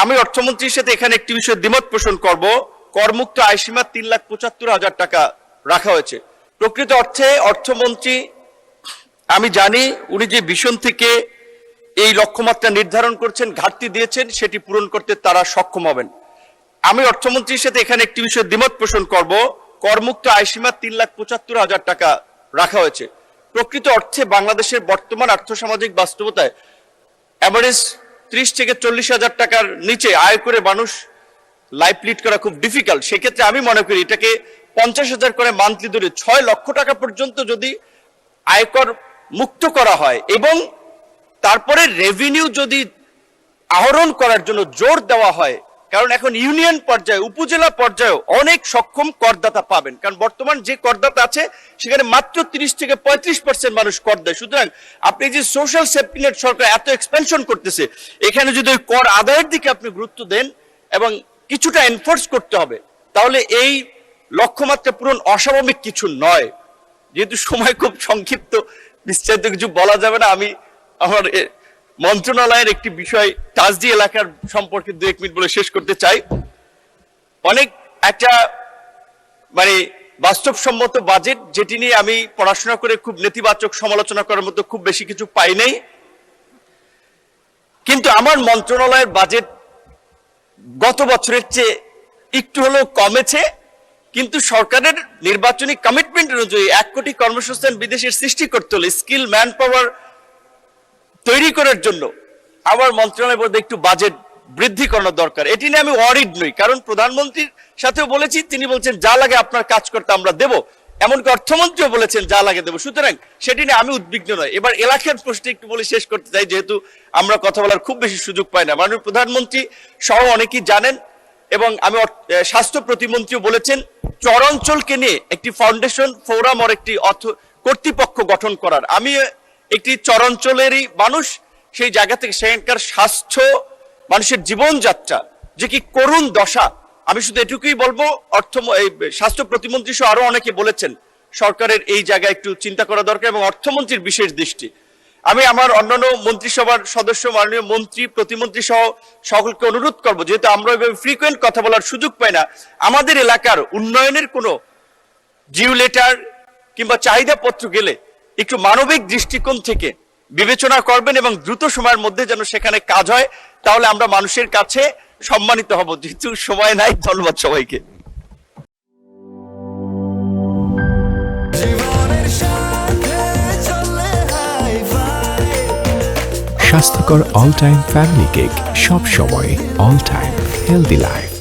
আমি অর্থমন্ত্রীর সাথে এখানে একটি বিষয়ে দ্বিমত পোষণ করব। করমুক্ত আয়সীমা 3,75,000 টাকা রাখা হয়েছে। প্রকৃত অর্থে অর্থমন্ত্রী, আমি জানি উনি যে ভিশন থেকে এই লক্ষ্যমাত্রা নির্ধারণ করছেন, ঘাটতি দিয়েছেন, সেটি পূরণ করতে তারা সক্ষম হবেন। আমি অর্থমন্ত্রীর সাথে এখানে একটি বিষয়ে দ্বিমত পোষণ করব। করমুক্ত আয়সীমা 3,75,000 টাকা রাখা হয়েছে। প্রকৃত অর্থে বাংলাদেশের বর্তমান আর্থসামাজিক বাস্তবতায় অ্যাভারেজ 30 থেকে 40,000 টাকার নিচে আয় করে মানুষ লাইফ লিড করা খুব ডিফিকাল্ট। সেক্ষেত্রে আমি মনে করি এটাকে 50,000 করে মান্থলি ধরে 6 লক্ষ টাকা পর্যন্ত যদি আয়কর মুক্ত করা হয় এবং তারপরে রেভিনিউ যদি আহরণ করার জন্য জোর দেওয়া হয়, কারণ এখন ইউনিয়ন পর্যায়ে, উপজেলা পর্যায়ে অনেক সক্ষম করদাতা পাবেন, কারণ বর্তমান যে করদাতা আছে সেখানে মাত্র 30 থেকে 35% মানুষ কর দেয়। সুতরাং আপনি যে সোশ্যাল সেফটি নেট সরকার এত এক্সপেনশন করতেছে, এখানে যদি ওই কর আদায়ের দিকে আপনি গুরুত্ব দেন এবং কিছুটা এনফোর্স করতে হবে, তাহলে এই লক্ষ্যমাত্রা পূরণ অস্বাভাবিক কিছু নয়। যেহেতু সময় খুব সংক্ষিপ্ত, বিস্তারিত কিছু বলা যাবে না, আমি আমার মন্ত্রণালয়ের একটি বিষয় তাজদি এলাকার সম্পর্কে 2-1 মিনিট বলে শেষ করতে চাই। অনেক একটা বাস্তবসম্মত বাজেট, যেটি নিয়ে আমি পড়াশোনা করে খুব নেতিবাচক সমালোচনা করার মতো খুব বেশি কিছু পাই নাই। কিন্তু আমার মন্ত্রণালয়ের বাজেট গত বছরের চেয়ে একটু হলেও কমেছে, কিন্তু সরকারের নির্বাচনী কমিটমেন্ট অনুযায়ী 1 কোটি কর্মসংস্থান বিদেশের সৃষ্টি করতে হলে স্কিল ম্যান পাওয়ার তৈরি করার জন্য আমার মন্ত্রণালয় বলতে একটু বাজেট বৃদ্ধি করানো দরকার। এটি নিয়ে আমি ওয়ারিড নই, কারণ প্রধানমন্ত্রীর সাথেও বলেছি, তিনি বলছেন যা লাগে আপনার কাজ করতে আমরা দেব, এমনকি অর্থমন্ত্রীও বলেছেন যা লাগে দেব। সুতরাং সেটি নিয়ে আমি উদ্বিগ্ন নয়। এবার এলাকার প্রশ্নে একটু বলে শেষ করতে চাই, যেহেতু আমরা কথা বলার খুব বেশি সুযোগ পাই না। মাননীয় প্রধানমন্ত্রী সহ অনেকেই জানেন এবং আমি স্বাস্থ্য প্রতিমন্ত্রীও বলেছেন চরাঞ্চলকে নিয়ে একটি ফাউন্ডেশন ফোরাম or একটি কর্তৃপক্ষ গঠন করার। আমি একটি চরাঞ্চলেরই মানুষ, সেই জায়গা থেকে সেখানকার স্বাস্থ্য, মানুষের জীবনযাত্রা যে কি করুণ দশা, আমি শুধু এটুকুই বলবো, স্বাস্থ্য প্রতিমন্ত্রী সহ আরো অনেকে বলেছেন সরকারের এই জায়গায় একটু চিন্তা করা দরকার এবং অর্থমন্ত্রীর বিশেষ দৃষ্টি। আমি আমার অন্যান্য মন্ত্রিসভার সদস্য, মাননীয় মন্ত্রী, প্রতিমন্ত্রী সহ সকলকে অনুরোধ করবো, যেহেতু আমরা ওইভাবে ফ্রিকোয়েন্ট কথা বলার সুযোগ পাই না, আমাদের এলাকার উন্নয়নের কোনো জিও লেটার কিংবা চাহিদা পত্র গেলে একটু মানবিক দৃষ্টিকোণ থেকে বিবেচনা করবেন এবং দ্রুত সময়ের মধ্যে যেন সেখানে কাজ হয়, তাহলে আমরা মানুষের কাছে সম্মানিত হব। যেহেতু সময় নাই, ধন্যবাদ সবাইকে। স্বাস্থ্যকর অল টাইম ফ্যামিলি কেক, সব সময় অল টাইম হেলদি লাইফ।